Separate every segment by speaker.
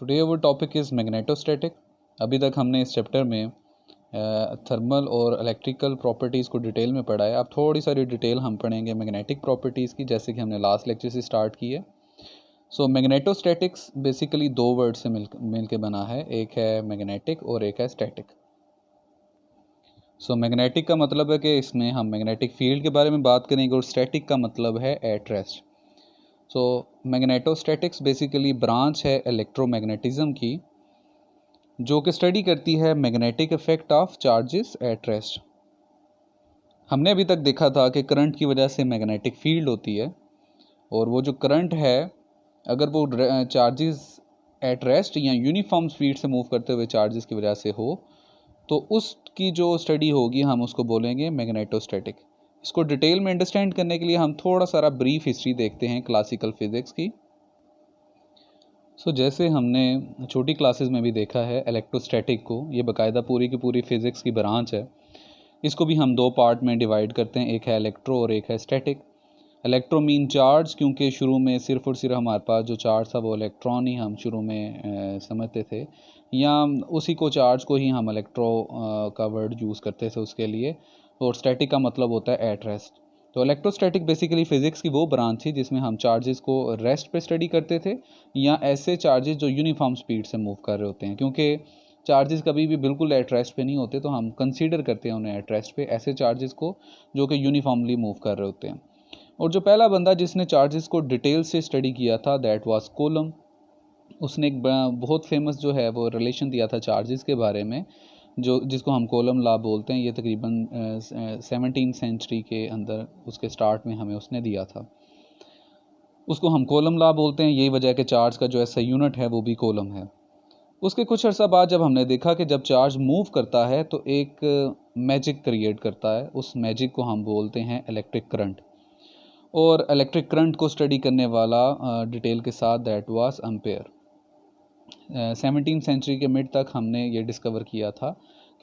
Speaker 1: Today our topic is magnetostatic. अभी तक हमने इस चैप्टर में थर्मल और इलेक्ट्रिकल प्रॉपर्टीज़ को डिटेल में पढ़ा है। अब थोड़ी सारी डिटेल हम पढ़ेंगे मैग्नेटिक प्रॉपर्टीज़ की, जैसे कि हमने लास्ट लेक्चर से स्टार्ट की है। सो मैग्नेटोस्टैटिक्स बेसिकली दो वर्ड से मिल के बना है, एक है मैग्नेटिक और एक है स्टैटिक। सो मैग्नेटिक का मतलब है कि इसमें हम मैग्नेटिक फील्ड के बारे में बात करेंगे और स्टैटिक का मतलब है at rest. So magnetostatics basically branch है इलेक्ट्रोमैग्नेटिज्म की, जो कि स्टडी करती है magnetic effect of charges at rest. हमने अभी तक देखा था कि करंट की वजह से मैग्नेटिक फील्ड होती है, और वो जो करंट है अगर वो चार्जेस एट रेस्ट या यूनिफॉर्म स्पीड से मूव करते हुए चार्जेस की वजह से हो, तो उसकी जो स्टडी होगी हम उसको बोलेंगे मैग्नेटोस्टैटिक। इसको डिटेल में अंडरस्टैंड करने के लिए हम थोड़ा सारा ब्रीफ हिस्ट्री देखते हैं क्लासिकल फिज़िक्स की। जैसे हमने छोटी क्लासेस में भी देखा है इलेक्ट्रोस्टैटिक को, ये बाकायदा पूरी की पूरी फिज़िक्स की ब्रांच है। इसको भी हम दो पार्ट में डिवाइड करते हैं, एक है इलेक्ट्रो और एक है स्टैटिक। इलेक्ट्रो मीन चार्ज, क्योंकि शुरू में सिर्फ और सिर्फ हमारे पास जो चार्ज था वो इलेक्ट्रॉन ही हम शुरू में समझते थे, या उसी को चार्ज को ही हम इलेक्ट्रो का वर्ड यूज़ करते थे उसके लिए। और स्टैटिक का मतलब होता है एट रेस्ट। तो इलेक्ट्रोस्टैटिक बेसिकली फ़िज़िक्स की वो ब्रांच थी जिसमें हम चार्जेस को रेस्ट पे स्टडी करते थे, या ऐसे चार्जेस जो यूनिफॉर्म स्पीड से मूव कर रहे होते हैं। क्योंकि चार्जेस कभी भी बिल्कुल एट रेस्ट पे नहीं होते, तो हम कंसीडर करते हैं उन्हें एट रेस्ट पे, ऐसे चार्जेस को जो कि यूनिफॉर्मली मूव कर रहे होते हैं। और जो पहला बंदा जिसने चार्जेस को डिटेल से स्टडी किया था दैट वाज कूलम। उसने एक बहुत फेमस जो है वो रिलेशन दिया था चार्जेस के बारे में, जिसको हम कूलम लॉ बोलते हैं। ये तकरीबन 17वीं सेंचुरी के अंदर उसके स्टार्ट में हमें उसने दिया था। उसको हम कूलम लॉ बोलते हैं। यही वजह है कि चार्ज का जो ऐसा यूनिट है वो भी कूलम है। उसके कुछ अर्सा बाद जब हमने देखा कि जब चार्ज मूव करता है तो एक मैजिक क्रिएट करता है, उस मैजिक को हम बोलते हैं इलेक्ट्रिक करंट। और इलेक्ट्रिक करंट को स्टडी करने वाला डिटेल के साथ दैट वाज एम्पेयर। 17वीं सेंचुरी के मिड तक हमने ये डिस्कवर किया था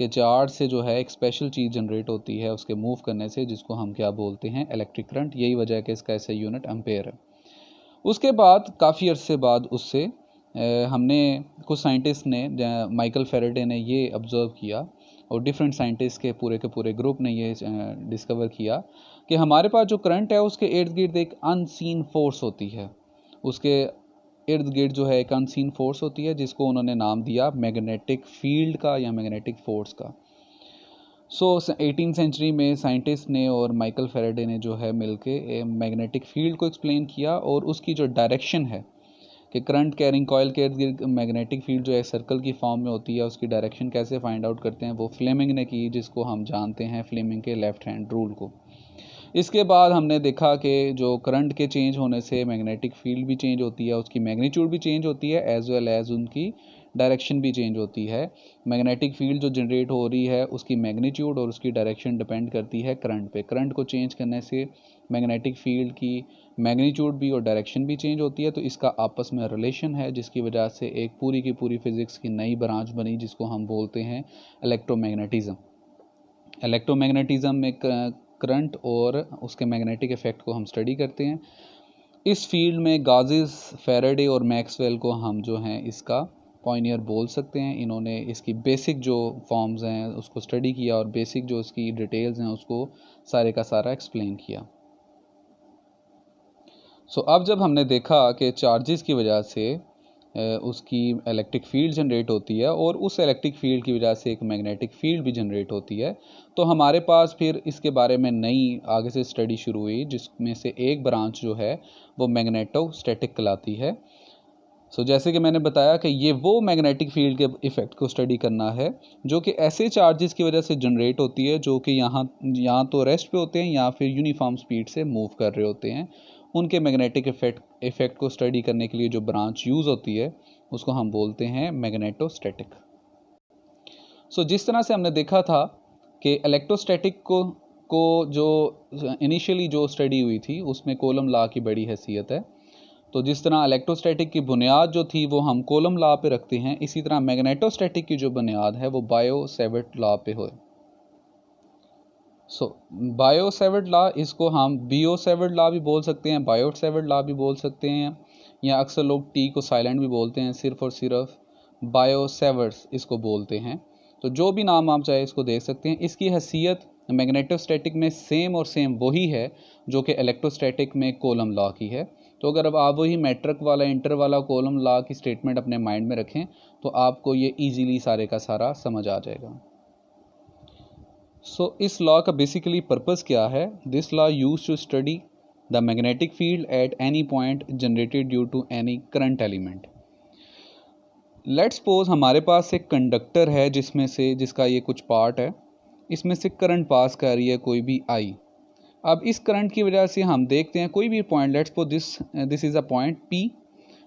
Speaker 1: कि चार्ज से जो है एक स्पेशल चीज़ जनरेट होती है उसके मूव करने से, जिसको हम क्या बोलते हैं, इलेक्ट्रिक करंट। यही वजह है कि इसका ऐसा यूनिट एम्पेयर है। उसके बाद काफ़ी अरसे बाद उससे हमने कुछ साइंटिस्ट ने, माइकल फैराडे ने ये ऑब्ज़र्व किया, और डिफरेंट साइंटिस्ट के पूरे ग्रुप ने ये डिस्कवर किया कि हमारे पास जो करंट है उसके इर्द गिर्द एक अनसीन फोर्स होती है। उसके इर्द गिर्द जो है एक अनसीन फोर्स होती है, जिसको उन्होंने नाम दिया मैग्नेटिक फील्ड का या मैग्नेटिक फोर्स का। 18वीं सेंचुरी में साइंटिस्ट ने और माइकल फैराडे ने जो है मिलके मैग्नेटिक फील्ड को एक्सप्लेन किया, और उसकी जो डायरेक्शन है कि करंट कैरिंग कॉइल के इर्द गिर्द मैग्नेटिक फील्ड जो है सर्कल की फॉर्म में होती है, उसकी डायरेक्शन कैसे फाइंड आउट करते हैं, वो फ्लेमिंग ने की, जिसको हम जानते हैं फ्लेमिंग के लेफ्ट हैंड रूल को। इसके बाद हमने देखा कि जो करंट के चेंज होने से मैग्नेटिक फील्ड भी चेंज होती है, उसकी मैग्नीट्यूड भी चेंज होती है, एज वेल एज उनकी डायरेक्शन भी चेंज होती है। मैग्नेटिक फील्ड जो जनरेट हो रही है उसकी मैग्नीट्यूड और उसकी डायरेक्शन डिपेंड करती है करंट पे। करंट को चेंज करने से मैग्नेटिक फील्ड की मैग्नीट्यूड भी और डायरेक्शन भी चेंज होती है। तो इसका आपस में रिलेशन है, जिसकी वजह से एक पूरी की पूरी फिज़िक्स की नई ब्रांच बनी, जिसको हम बोलते हैं इलेक्ट्रोमैग्नेटिज़्म। इलेक्ट्रोमैग्नेटिज़्म में करंट और उसके मैग्नेटिक इफ़ेक्ट को हम स्टडी करते हैं। इस फील्ड में गाउस, फैराडे और मैक्सवेल को हम जो हैं इसका पॉइनियर बोल सकते हैं। इन्होंने इसकी बेसिक जो फॉर्म्स हैं उसको स्टडी किया, और बेसिक जो इसकी डिटेल्स हैं उसको सारे का सारा एक्सप्लेन किया। अब जब हमने देखा कि चार्जेस की वजह से उसकी इलेक्ट्रिक फील्ड जनरेट होती है, और उस इलेक्ट्रिक फील्ड की वजह से एक मैग्नेटिक फील्ड भी जनरेट होती है, तो हमारे पास फिर इसके बारे में नई आगे से स्टडी शुरू हुई, जिसमें से एक ब्रांच जो है वो मैग्नेटोस्टैटिक कहलाती है। जैसे कि मैंने बताया कि ये वो मैग्नेटिक फील्ड के इफ़ेक्ट को स्टडी करना है जो कि ऐसे चार्जेस की वजह से जनरेट होती है जो कि यहाँ तो रेस्ट पे होते हैं या फिर यूनिफॉर्म स्पीड से मूव कर रहे होते हैं। उनके मैग्नेटिक इफ़ेक्ट को स्टडी करने के लिए जो ब्रांच यूज़ होती है उसको हम बोलते हैं मैग्नेटोस्टैटिक। जिस तरह से हमने देखा था कि इलेक्ट्रोस्टैटिक को जो इनिशियली जो स्टडी हुई थी उसमें कूलम लॉ की बड़ी हैसियत है। तो जिस तरह इलेक्ट्रोस्टैटिक की बुनियाद जो थी वो हम कूलम लॉ पे रखते हैं, इसी तरह मैग्नेटोस्टैटिक की जो बुनियाद है वो बायो-सैवर्ट लॉ पे हो। बायो-सैवर्ट लॉ, इसको हम बीओ-सैवर्ट लॉ भी बोल सकते हैं, बायो-सैवर्ट लॉ भी बोल सकते हैं, या अक्सर लोग टी को साइलेंट भी बोलते हैं, सिर्फ और सिर्फ बायोसेवर्ट्स इसको बोलते हैं। तो जो भी नाम आप चाहे इसको दे सकते हैं। इसकी हैसियत मैग्नेटोस्टैटिक में सेम और सेम वही है जो कि इलेक्ट्रोस्टैटिक में कॉलम लॉ की है। तो अगर अब आप वही मैट्रिक वाला इंटर वाला कॉलम लॉ की स्टेटमेंट अपने माइंड में रखें तो आपको ये ईजीली सारे का सारा समझ आ जाएगा। सो इस लॉ का बेसिकली पर्पस क्या है? This law use to study the magnetic field at any point generated due to any current element. Let's suppose हमारे पास एक कंडक्टर है जिसका ये कुछ पार्ट है, इसमें से करंट पास कर रही है कोई भी आई। अब इस करंट की वजह से हम देखते हैं कोई भी point, let's suppose this is a point P.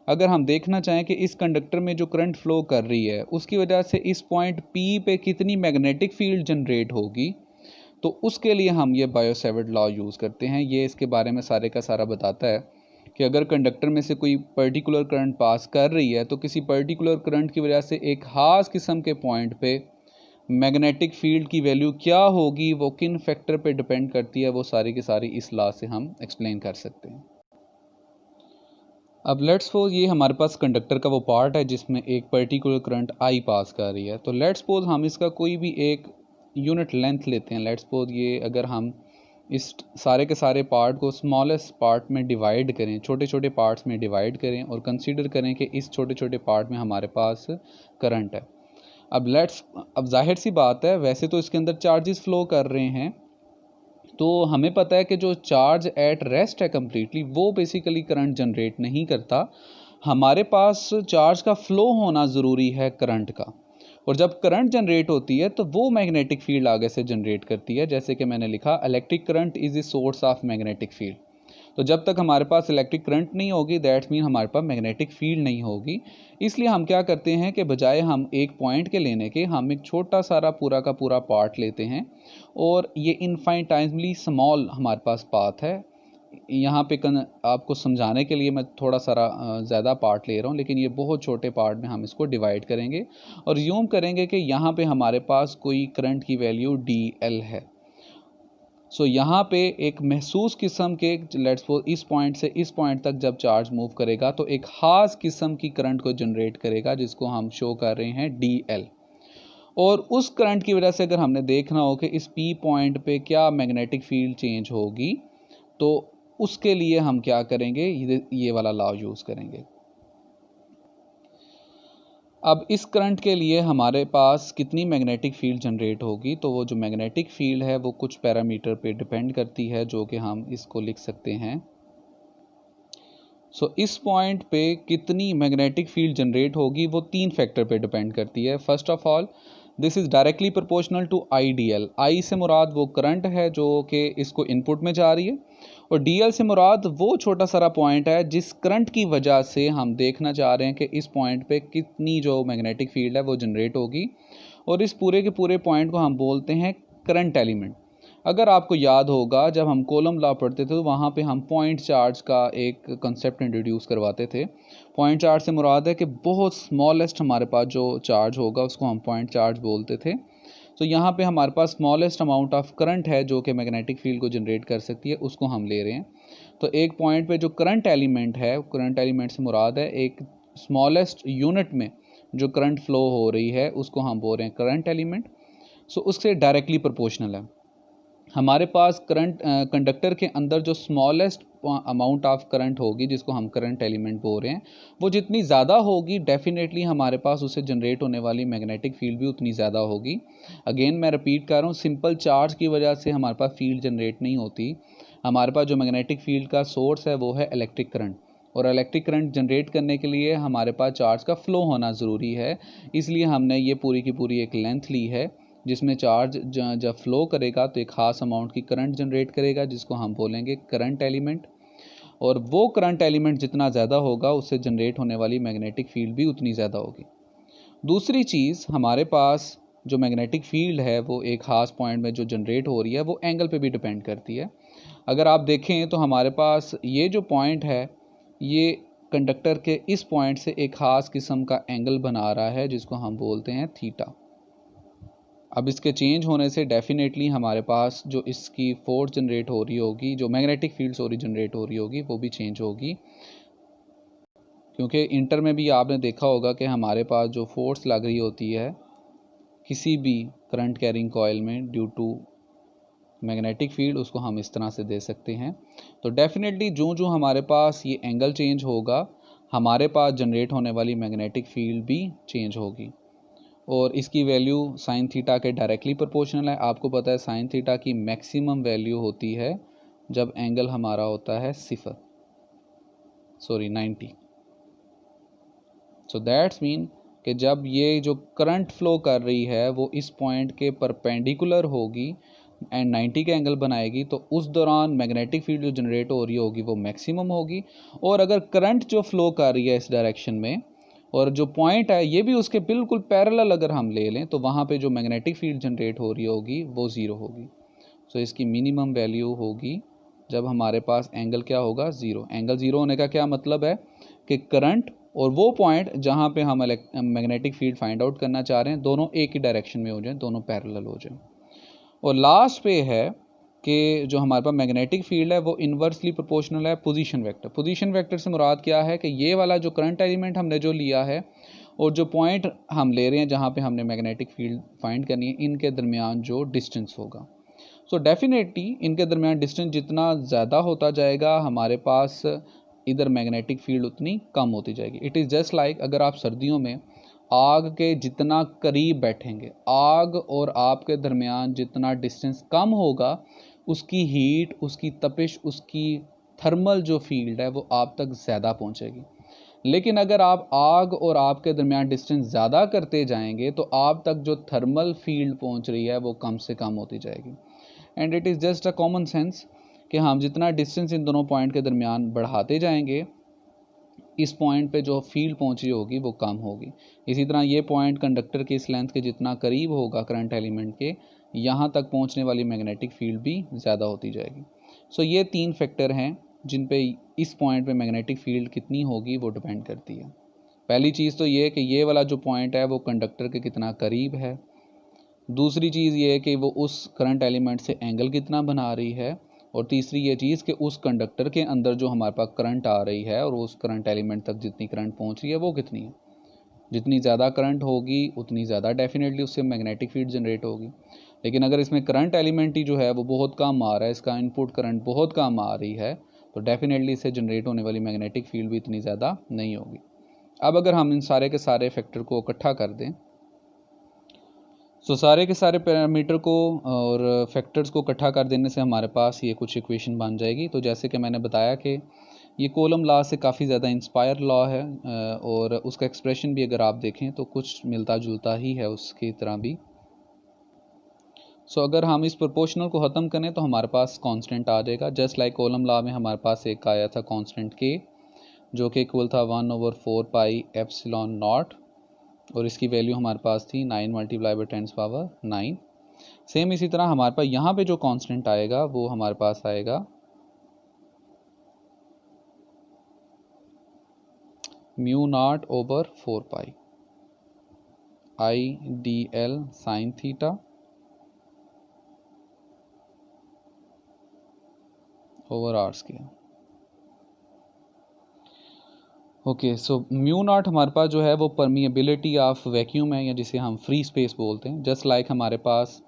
Speaker 1: अगर हम देखना चाहें कि इस कंडक्टर में जो करंट फ्लो कर रही है उसकी वजह से इस पॉइंट पी पे कितनी मैग्नेटिक फील्ड जनरेट होगी, तो उसके लिए हम ये बायोसेवर्ट लॉ यूज़ करते हैं। ये इसके बारे में सारे का सारा बताता है कि अगर कंडक्टर में से कोई पर्टिकुलर करंट पास कर रही है तो किसी पर्टिकुलर करंट की वजह से एक खास किस्म के पॉइंट पे मैग्नेटिक फील्ड की वैल्यू क्या होगी, वो किन फैक्टर पे डिपेंड करती है, वो सारी की सारी इस लॉ से हम एक्सप्लेन कर सकते हैं। अब लेट्स सपोज ये हमारे पास कंडक्टर का वो पार्ट है जिसमें एक पर्टिकुलर करंट आई पास कर रही है। तो लेट्स सपोज हम इसका कोई भी एक यूनिट लेंथ लेते हैं। लेट्स सपोज ये अगर हम इस सारे के सारे पार्ट को स्मॉलेस्ट पार्ट में डिवाइड करें, छोटे छोटे पार्ट्स में डिवाइड करें और कंसीडर करें कि इस छोटे छोटे पार्ट में हमारे पास करंट है। अब जाहिर सी बात है, वैसे तो इसके अंदर चार्जेस फ्लो कर रहे हैं, तो हमें पता है कि जो चार्ज एट रेस्ट है कम्प्लीटली, वो बेसिकली करंट जनरेट नहीं करता। हमारे पास चार्ज का फ्लो होना ज़रूरी है करंट का, और जब करंट जनरेट होती है तो वो मैग्नेटिक फील्ड आगे से जनरेट करती है। जैसे कि मैंने लिखा, electric current is the source of magnetic field. तो जब तक हमारे पास इलेक्ट्रिक करंट नहीं होगी, दैट्स मीन हमारे पास मैग्नेटिक फील्ड नहीं होगी। इसलिए हम क्या करते हैं कि बजाय हम एक पॉइंट के लेने के, हम एक छोटा सारा पूरा का पूरा पार्ट लेते हैं, और ये इनफाइनाइटली स्मॉल हमारे पास पाथ है। यहाँ पे आपको समझाने के लिए मैं थोड़ा सारा ज़्यादा पार्ट ले रहा हूँ, लेकिन ये बहुत छोटे पार्ट में हम इसको डिवाइड करेंगे और यूम करेंगे कि यहाँ पे हमारे पास कोई करंट की वैल्यू DL है। सो यहाँ पे एक महसूस किस्म के, लेट्स सपोज इस पॉइंट से इस पॉइंट तक जब चार्ज मूव करेगा तो एक ख़ास किस्म की करंट को जनरेट करेगा जिसको हम शो कर रहे हैं DL। और उस करंट की वजह से अगर हमने देखना हो कि इस P पॉइंट पे क्या मैग्नेटिक फील्ड चेंज होगी, तो उसके लिए हम क्या करेंगे, ये वाला लॉ यूज़ करेंगे। अब इस करंट के लिए हमारे पास कितनी मैग्नेटिक फील्ड जनरेट होगी, तो वो जो मैग्नेटिक फील्ड है वो कुछ पैरामीटर पे डिपेंड करती है, जो कि हम इसको लिख सकते हैं। सो इस पॉइंट पे कितनी मैग्नेटिक फील्ड जनरेट होगी वो 3 फैक्टर पे डिपेंड करती है। First of all, this is directly proportional to IDL। I से मुराद वो करंट है जो कि इसको इनपुट में जा रही है, और DL से मुराद वो छोटा सारा पॉइंट है जिस करंट की वजह से हम देखना चाह रहे हैं कि इस पॉइंट पे कितनी जो मैग्नेटिक फील्ड है वो जनरेट होगी, और इस पूरे के पूरे पॉइंट को हम बोलते हैं करंट एलिमेंट। अगर आपको याद होगा, जब हम कॉलम लॉ पढ़ते थे तो वहाँ पे हम पॉइंट चार्ज का एक कंसेप्ट इंट्रोड्यूस करवाते थे। पॉइंट चार्ज से मुराद है कि बहुत स्मॉलेस्ट हमारे पास जो चार्ज होगा उसको हम पॉइंट चार्ज बोलते थे। तो यहाँ पे हमारे पास स्मॉलेस्ट अमाउंट ऑफ करंट है जो कि मैग्नेटिक फील्ड को जनरेट कर सकती है, उसको हम ले रहे हैं। तो एक पॉइंट पे जो करंट एलिमेंट है, करंट एलिमेंट से मुराद है एक स्मॉलेस्ट यूनिट में जो करंट फ्लो हो रही है, उसको हम बोल रहे हैं करंट एलिमेंट। सो उससे डायरेक्टली प्रोपोर्शनल है। हमारे पास करंट कंडक्टर के अंदर जो स्मॉलेस्ट अमाउंट ऑफ करंट होगी, जिसको हम करंट एलिमेंट बोल रहे हैं, वो जितनी ज़्यादा होगी डेफिनेटली हमारे पास उससे जनरेट होने वाली मैग्नेटिक फील्ड भी उतनी ज़्यादा होगी। अगेन मैं रिपीट कर रहा हूँ, सिंपल चार्ज की वजह से हमारे पास फील्ड जनरेट नहीं होती। हमारे पास जो मैग्नेटिक फील्ड का सोर्स है वो है इलेक्ट्रिक करंट, और इलेक्ट्रिक करंट जनरेट करने के लिए हमारे पास चार्ज का फ्लो होना ज़रूरी है। इसलिए हमने ये पूरी की पूरी एक लेंथ ली है जिसमें चार्ज जब फ्लो करेगा तो एक ख़ास अमाउंट की करंट जनरेट करेगा, जिसको हम बोलेंगे करंट एलिमेंट। और वो करंट एलिमेंट जितना ज़्यादा होगा उससे जनरेट होने वाली मैग्नेटिक फील्ड भी उतनी ज़्यादा होगी। दूसरी चीज़, हमारे पास जो मैग्नेटिक फील्ड है वो एक ख़ास पॉइंट में जो जनरेट हो रही है वो एंगल पे भी डिपेंड करती है। अगर आप देखें तो हमारे पास ये जो पॉइंट है, ये कंडक्टर के इस पॉइंट से एक ख़ास किस्म का एंगल बना रहा है जिसको हम बोलते हैं थीटा। अब इसके चेंज होने से डेफिनेटली हमारे पास जो इसकी फोर्स जनरेट हो रही होगी, जो मैग्नेटिक फील्ड सॉरी जनरेट हो रही होगी, वो भी चेंज होगी। क्योंकि इंटर में भी आपने देखा होगा कि हमारे पास जो फोर्स लग रही होती है किसी भी करंट कैरिंग कॉइल में ड्यू टू मैग्नेटिक फील्ड, उसको हम इस तरह से दे सकते हैं। तो डेफिनेटली जो जो हमारे पास ये एंगल चेंज होगा, हमारे पास जनरेट होने वाली मैग्नेटिक फील्ड भी चेंज होगी, और इसकी वैल्यू साइन थीटा के डायरेक्टली प्रोपोर्शनल है। आपको पता है साइन थीटा की मैक्सिमम वैल्यू होती है जब एंगल हमारा होता है 90। सो दैट्स मीन कि जब ये जो करंट फ्लो कर रही है वो इस पॉइंट के परपेंडिकुलर होगी एंड 90 के एंगल बनाएगी, तो उस दौरान मैग्नेटिक फील्ड जो जनरेट हो रही होगी वो मैक्सिमम होगी। और अगर करंट जो फ्लो कर रही है इस डायरेक्शन में और जो पॉइंट है ये भी उसके बिल्कुल पैरेलल अगर हम ले लें, तो वहाँ पे जो मैग्नेटिक फील्ड जनरेट हो रही होगी वो ज़ीरो होगी। सो इसकी मिनिमम वैल्यू होगी जब हमारे पास एंगल क्या होगा, ज़ीरो। एंगल ज़ीरो होने का क्या मतलब है कि करंट और वो पॉइंट जहाँ पे हम मैग्नेटिक फील्ड फाइंड आउट करना चाह रहे हैं दोनों एक ही डायरेक्शन में हो जाएं, दोनों पैरेलल हो जाएं। और लास्ट पे है कि जो हमारे पास मैग्नेटिक फील्ड है वो इन्वर्सली प्रोपोर्शनल है पोजीशन वेक्टर। पोजीशन वेक्टर से मुराद क्या है कि ये वाला जो करंट एलिमेंट हमने जो लिया है और जो पॉइंट हम ले रहे हैं जहाँ पे हमने मैग्नेटिक फील्ड फाइंड करनी है, इनके दरमियान जो डिस्टेंस होगा। सो डेफिनेटली इनके दरमियान डिस्टेंस जितना ज़्यादा होता जाएगा, हमारे पास इधर मैग्नेटिक फील्ड उतनी कम होती जाएगी। इट इज़ जस्ट लाइक अगर आप सर्दियों में आग के जितना करीब बैठेंगे, आग और आपके दरमियान जितना डिस्टेंस कम होगा, उसकी हीट, उसकी तपिश, उसकी थर्मल जो फील्ड है वो आप तक ज़्यादा पहुंचेगी। लेकिन अगर आप आग और आपके दरमियान डिस्टेंस ज़्यादा करते जाएंगे तो आप तक जो थर्मल फील्ड पहुंच रही है वो कम से कम होती जाएगी। And it is just a common sense कि हम जितना डिस्टेंस इन दोनों पॉइंट के दरमियान बढ़ाते जाएंगे, इस पॉइंट पे जो फील्ड पहुंच रही होगी वो कम होगी। इसी तरह ये पॉइंट कंडक्टर की इस लेंथ के जितना करीब होगा करंट एलिमेंट के, यहाँ तक पहुंचने वाली मैग्नेटिक फील्ड भी ज़्यादा होती जाएगी। सो ये 3 फैक्टर हैं जिन पे इस पॉइंट पे मैग्नेटिक फील्ड कितनी होगी वो डिपेंड करती है। पहली चीज़ तो ये कि ये वाला जो पॉइंट है वो कंडक्टर के कितना करीब है। दूसरी चीज़ ये है कि वो उस करंट एलिमेंट से एंगल कितना बना रही है। और तीसरी ये चीज़ कि उस कंडक्टर के अंदर जो हमारे पास करंट आ रही है और उस करंट एलिमेंट तक जितनी करंट पहुंच रही है वो कितनी है। जितनी ज़्यादा करंट होगी उतनी ज़्यादा डेफिनेटली उससे मैग्नेटिक फील्ड जनरेट होगी। लेकिन अगर इसमें करंट एलिमेंट ही जो है वो बहुत कम आ रहा है, इसका इनपुट करंट बहुत कम आ रही है, तो डेफिनेटली इससे जनरेट होने वाली मैग्नेटिक फील्ड भी इतनी ज़्यादा नहीं होगी। अब अगर हम इन सारे के सारे फैक्टर को इकट्ठा कर दें, सारे के सारे पैरामीटर को और फैक्टर्स को इकट्ठा कर देने से हमारे पास ये कुछ इक्वेशन बन जाएगी। तो जैसे कि मैंने बताया कि ये कॉलम लॉ से काफ़ी ज़्यादा इंस्पायर लॉ है और उसका एक्सप्रेशन भी अगर आप देखें तो कुछ मिलता जुलता ही है उसकी तरह भी। अगर हम इस प्रोपोर्शनल को ख़त्म करें तो हमारे पास कांस्टेंट आ जाएगा। जस्ट लाइक कॉलम लॉ में हमारे पास एक आया था कांस्टेंट के, जो कि इक्वल था 1/4 पाई एप्सिलॉन नॉट, और इसकी वैल्यू हमारे पास थी 9 मल्टीप्लाई बाई 10⁻⁹। सेम इसी तरह हमारे पास यहाँ पे जो कांस्टेंट आएगा वो हमारे पास आएगा μ0/4 pi IDL sine theta over R square. Okay, so μ0 हमारे पास जो है वो परमिएबिलिटी ऑफ वैक्यूम है, या जिसे हम फ्री स्पेस बोलते हैं। जस्ट लाइक हमारे पास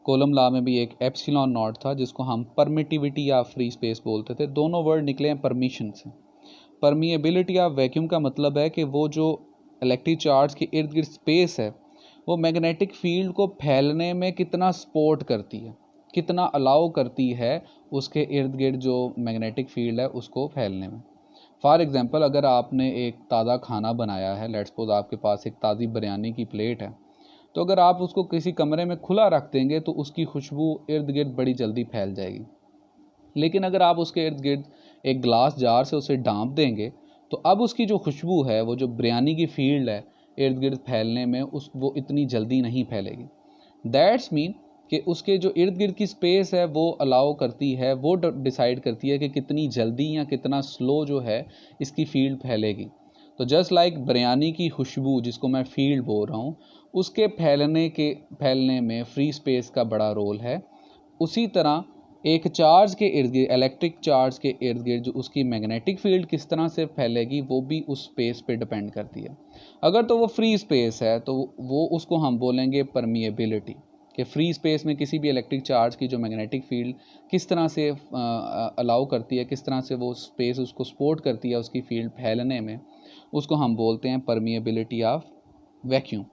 Speaker 1: कॉलम लॉ में भी एक एप्सिलॉन नॉट था जिसको हम परमिटिविटी ऑफ फ्री स्पेस बोलते थे। दोनों वर्ड निकले हैं परमिशन से। परमिएबिलिटी ऑफ वैक्यूम का मतलब है कि वो जो इलेक्ट्रिक चार्ज के इर्द गिर्द स्पेस है वो मैग्नेटिक फील्ड को फैलने में कितना सपोर्ट करती है, कितना अलाउ करती है उसके इर्द गिर्द जो मैग्नेटिक फील्ड है उसको फैलने में। फॉर एग्जांपल, अगर आपने एक ताज़ा खाना बनाया है, लेट्स सपोज आपके पास एक ताज़ी बिरयानी की प्लेट है, तो अगर आप उसको किसी कमरे में खुला रख देंगे तो उसकी खुशबू इर्द गिर्द बड़ी जल्दी फैल जाएगी। लेकिन अगर आप उसके इर्द गिर्द एक ग्लास जार से उसे ढाँप देंगे तो अब उसकी जो खुशबू है, वो जो बिरयानी की फील्ड है इर्द गिर्द फैलने में वो इतनी जल्दी नहीं फैलेगी। दैट्स मीन कि उसके जो इर्द गिर्द की स्पेस है वो अलाउ करती है, वो डिसाइड करती है कि कितनी जल्दी या कितना स्लो जो है इसकी फील्ड फैलेगी। तो जस्ट लाइक बिरयानी की खुशबू जिसको मैं फील्ड बोल रहा हूँ, उसके फैलने में फ्री स्पेस का बड़ा रोल है। उसी तरह एक चार्ज के इर्द गिर्द, इलेक्ट्रिक चार्ज के इर्द गिर्द जो उसकी मैग्नेटिक फील्ड किस तरह से फैलेगी वो भी उस स्पेस पे डिपेंड करती है। अगर तो वो फ्री स्पेस है तो वो उसको हम बोलेंगे परमिएबिलिटी, कि फ्री स्पेस में किसी भी इलेक्ट्रिक चार्ज की जो मैग्नेटिक फील्ड किस तरह से अलाउ करती है, किस तरह से वो स्पेस उसको सपोर्ट करती है उसकी फील्ड फैलने में, उसको हम बोलते हैं परमिएबिलिटी ऑफ वैक्यूम।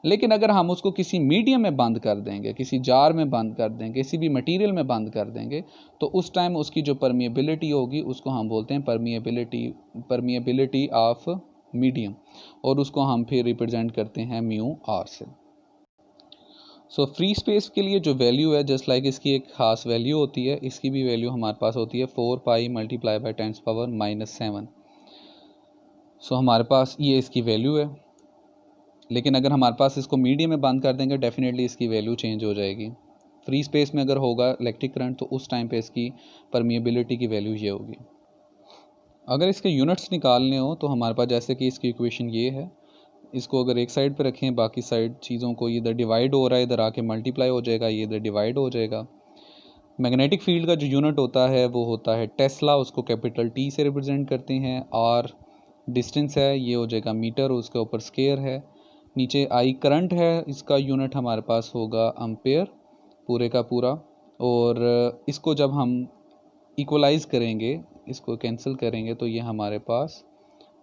Speaker 1: लेकिन अगर हम उसको किसी मीडियम में बंद कर देंगे, किसी जार में बंद कर देंगे, किसी भी मटेरियल में बंद कर देंगे, तो उस टाइम उसकी जो परमिएबिलिटी होगी उसको हम बोलते हैं परमिएबिलिटी ऑफ मीडियम, और उसको हम फिर रिप्रेजेंट करते हैं म्यू आर से। सो फ्री स्पेस के लिए जो वैल्यू है, जस्ट लाइक इसकी एक खास वैल्यू होती है, इसकी भी वैल्यू हमारे पास होती है 4 पाई मल्टीप्लाई बाई 10⁻⁻⁷। सो हमारे पास ये इसकी वैल्यू है। लेकिन अगर हमारे पास इसको मीडियम में बंद कर देंगे डेफिनेटली इसकी वैल्यू चेंज हो जाएगी। फ्री स्पेस में अगर होगा इलेक्ट्रिक करंट तो उस टाइम पे इसकी परमिएबिलिटी की वैल्यू ये होगी। अगर इसके यूनिट्स निकालने हो तो हमारे पास जैसे कि इसकी इक्वेशन ये है, इसको अगर एक साइड पे रखें, बाकी साइड चीज़ों को इधर डिवाइड हो रहा है, इधर आके मल्टीप्लाई हो जाएगा, ये इधर डिवाइड हो जाएगा। मैग्नेटिक फील्ड का जो यूनिट होता है वो होता है टेस्ला, उसको कैपिटल टी से रिप्रेजेंट करते हैं। आर डिस्टेंस है, ये हो जाएगा मीटर, उसके ऊपर स्केयर है। नीचे आई करंट है, इसका यूनिट हमारे पास होगा एम्पेयर पूरे का पूरा। और इसको जब हम इक्वलाइज करेंगे, इसको कैंसिल करेंगे, तो ये हमारे पास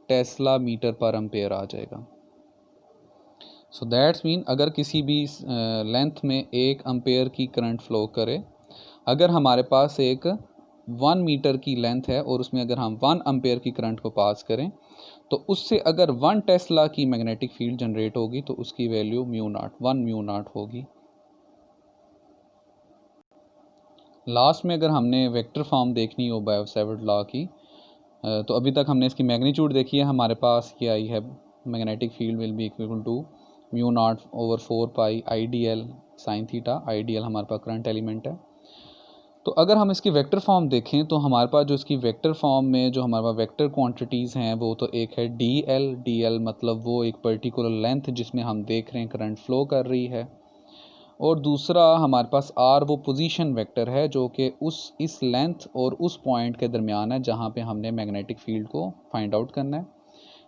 Speaker 1: टेस्ला मीटर पर एम्पेयर आ जाएगा। सो दैट्स मीन अगर किसी भी लेंथ में 1 एम्पेयर की करंट फ्लो करे, अगर हमारे पास एक 1 मीटर की लेंथ है और उसमें अगर हम 1 एम्पेयर की करंट को पास करें, तो उससे अगर 1 टेस्ला की मैग्नेटिक फील्ड जनरेट होगी तो उसकी वैल्यू ∁ म्यू नॉट होगी। लास्ट में अगर हमने वेक्टर फॉर्म देखनी हो बायो-सैवर्ट लॉ की, तो अभी तक हमने इसकी मैग्नीट्यूड देखी है। हमारे पास ये आई है, magnetic field will be equal to μ0/4 pi IDL sine theta. IDL हमारे पास करंट एलिमेंट है। तो अगर हम इसकी वेक्टर फॉर्म देखें तो हमारे पास जो इसकी वेक्टर फॉर्म में जो हमारे पास वेक्टर क्वांटिटीज़ हैं वो तो एक है DL मतलब वो एक पर्टिकुलर लेंथ जिसमें हम देख रहे हैं करंट फ्लो कर रही है, और दूसरा हमारे पास R वो पोजीशन वेक्टर है जो कि इस लेंथ और उस पॉइंट के दरमियान है जहाँ पे हमने मैग्नेटिक फील्ड को फाइंड आउट करना है।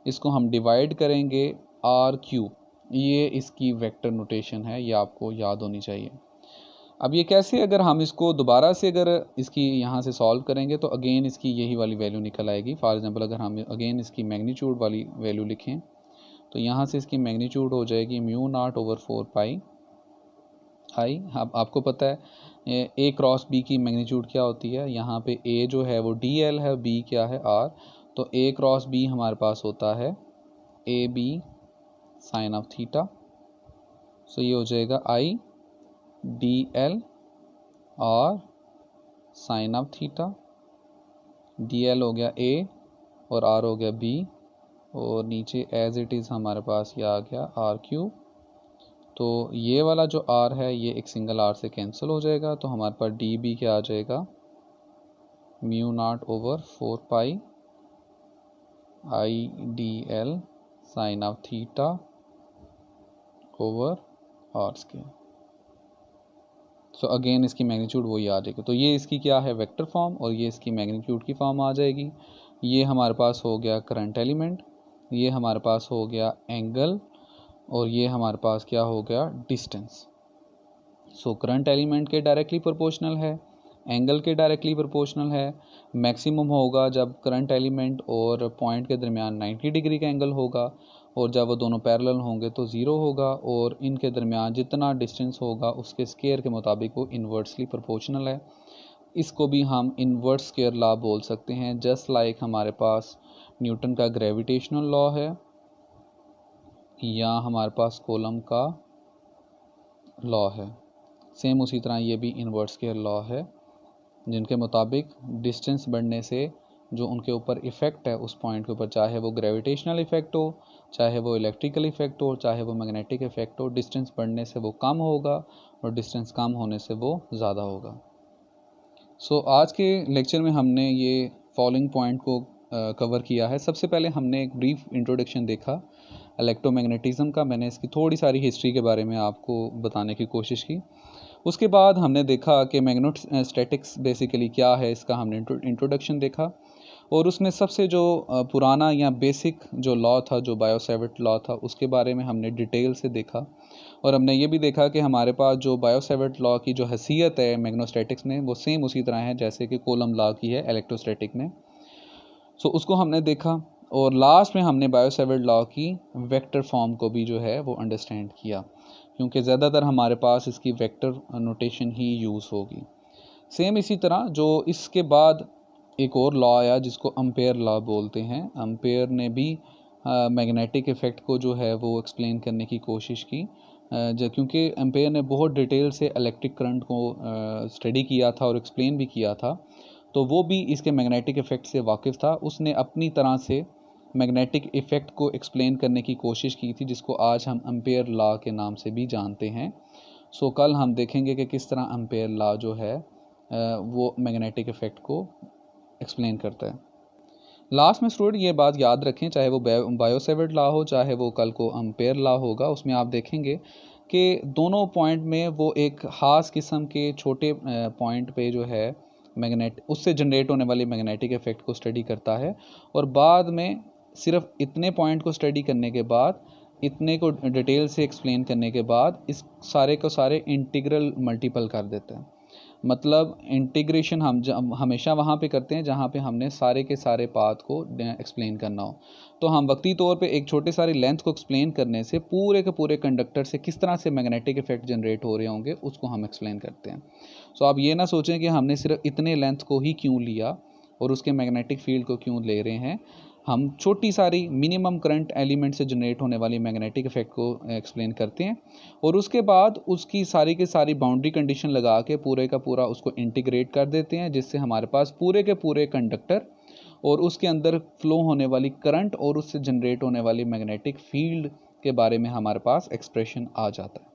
Speaker 1: इसको हम डिवाइड करेंगे RQ, ये इसकी वेक्टर नोटेशन है, ये आपको याद होनी चाहिए। अब ये कैसे, अगर हम इसको दोबारा से अगर इसकी यहाँ से सॉल्व करेंगे तो अगेन इसकी यही वाली वैल्यू निकल आएगी। फॉर एग्जांपल अगर हम अगेन इसकी मैग्नीट्यूड वाली वैल्यू लिखें तो यहाँ से इसकी मैग्नीट्यूड हो जाएगी μ0/4 पाई आई। अब आपको पता है A क्रॉस B की मैग्नीट्यूड क्या होती है, यहाँ पे A जो है वो DL है, B क्या है R, तो A क्रॉस B हमारे पास होता है AB साइन ऑफ थीटा। सो ये हो जाएगा IDL और साइन ऑफ थीटा। DL हो गया A और R हो गया B, और नीचे एज इट इज़ हमारे पास ये आ गया RQ। तो ये वाला जो R है ये एक सिंगल R से कैंसिल हो जाएगा, तो हमारे पास DB क्या आ जाएगा μ0/4 pi IDL sine of theta over R square. So again इसकी मैग्नीट्यूड वही आ जाएगी। तो ये इसकी क्या है, वेक्टर फॉर्म, और ये इसकी मैग्नीट्यूड की फॉर्म आ जाएगी। ये हमारे पास हो गया करंट एलिमेंट, ये हमारे पास हो गया एंगल, और ये हमारे पास क्या हो गया डिस्टेंस। सो करंट एलिमेंट के डायरेक्टली प्रोपोर्शनल है, एंगल के डायरेक्टली प्रोपोर्शनल है। मैक्सिमम होगा जब करंट एलिमेंट और पॉइंट के दरमियान 90 डिग्री का एंगल होगा, और जब वो दोनों पैरेलल होंगे तो ज़ीरो होगा, और इनके दरमियान जितना डिस्टेंस होगा उसके स्क्वायर के मुताबिक वो इन्वर्सली प्रोपोर्शनल है। इसको भी हम इन्वर्स स्क्वायर लॉ बोल सकते हैं, जस्ट लाइक हमारे पास न्यूटन का ग्रेविटेशनल लॉ है, या हमारे पास कूलम का लॉ है। सेम उसी तरह ये भी इन्वर्स स्क्वायर लॉ है, जिनके मुताबिक डिस्टेंस बढ़ने से जो उनके ऊपर इफ़ेक्ट है उस पॉइंट के ऊपर, चाहे वो ग्रेविटेशनल इफ़ेक्ट हो, चाहे वो इलेक्ट्रिकल इफ़ेक्ट हो, चाहे वो मैग्नेटिक इफ़ेक्ट हो, डिस्टेंस बढ़ने से वो कम होगा और डिस्टेंस कम होने से वो ज़्यादा होगा। सो आज के लेक्चर में हमने ये फॉलोइंग पॉइंट को कवर किया है। सबसे पहले हमने एक ब्रीफ इंट्रोडक्शन देखा इलेक्ट्रोमैग्नेटिज्म का, मैंने इसकी थोड़ी सारी हिस्ट्री के बारे में आपको बताने की कोशिश की। उसके बाद हमने देखा कि मैग्नेटोस्टैटिक्स बेसिकली क्या है, इसका हमने इंट्रोडक्शन देखा, और उसमें सबसे जो पुराना या बेसिक जो लॉ था, जो बायो-सैवर्ट लॉ था, उसके बारे में हमने डिटेल से देखा। और हमने ये भी देखा कि हमारे पास जो बायो-सैवर्ट लॉ की जो हैसियत है मैग्नेटोस्टैटिक्स में, वो सेम उसी तरह है जैसे कि कूलम्ब लॉ की है इलेक्ट्रोस्टैटिक में। सो उसको हमने देखा, और लास्ट में हमने बायो-सैवर्ट लॉ की वेक्टर फॉर्म को भी जो है वो अंडरस्टैंड किया, क्योंकि ज़्यादातर हमारे पास इसकी वेक्टर नोटेशन ही यूज़ होगी। सेम इसी तरह जो इसके बाद एक और लॉ आया जिसको अम्पेयर लॉ बोलते हैं। अम्पेयर ने भी मैग्नेटिक इफ़ेक्ट को जो है वो एक्सप्लेन करने की कोशिश की, क्योंकि एम्पेयर ने बहुत डिटेल से इलेक्ट्रिक करंट को स्टडी किया था और एक्सप्लेन भी किया था, तो वो भी इसके मैग्नेटिक इफ़ेक्ट से वाकिफ़ था। उसने अपनी तरह से मैग्नेटिक इफ़ेक्ट को एक्सप्लेन करने की कोशिश की थी, जिसको आज हम एम्पेयर लॉ के नाम से भी जानते हैं। सो कल हम देखेंगे कि किस तरह एम्पेयर लॉ जो है वो मैग्नेटिक इफ़ेक्ट को एक्सप्लेन करता है। लास्ट में स्टूडेंट ये बात याद रखें, चाहे वो बायो-सैवर्ट लॉ हो, चाहे वो कल को एम्पेयर लॉ होगा, उसमें आप देखेंगे कि दोनों पॉइंट में वो एक ख़ास किस्म के छोटे पॉइंट पे जो है उससे जनरेट होने वाली मैग्नेटिक इफ़ेक्ट को स्टडी करता है, और बाद में सिर्फ इतने पॉइंट को स्टडी करने के बाद, इतने को डिटेल से एक्सप्लेन करने के बाद, इस सारे को सारे इंटीग्रल मल्टीपल कर देते हैं। मतलब इंटीग्रेशन हम हमेशा वहाँ पे करते हैं जहाँ पे हमने सारे के सारे पाथ को एक्सप्लेन करना हो। तो हम वक्ती तौर पे एक छोटे सारी लेंथ को एक्सप्लेन करने से पूरे के पूरे कंडक्टर से किस तरह से मैग्नेटिक इफ़ेक्ट जनरेट हो रहे होंगे उसको हम एक्सप्लेन करते हैं। सो आप ये ना सोचें कि हमने सिर्फ इतने लेंथ को ही क्यों लिया और उसके मैग्नेटिक फील्ड को क्यों ले रहे हैं। हम छोटी सारी मिनिमम करंट एलिमेंट से जनरेट होने वाली मैग्नेटिक इफ़ेक्ट को एक्सप्लेन करते हैं, और उसके बाद उसकी सारी की सारी बाउंड्री कंडीशन लगा के पूरे का पूरा उसको इंटीग्रेट कर देते हैं, जिससे हमारे पास पूरे के पूरे कंडक्टर और उसके अंदर फ्लो होने वाली करंट और उससे जनरेट होने वाली मैग्नेटिक फील्ड के बारे में हमारे पास एक्सप्रेशन आ जाता है।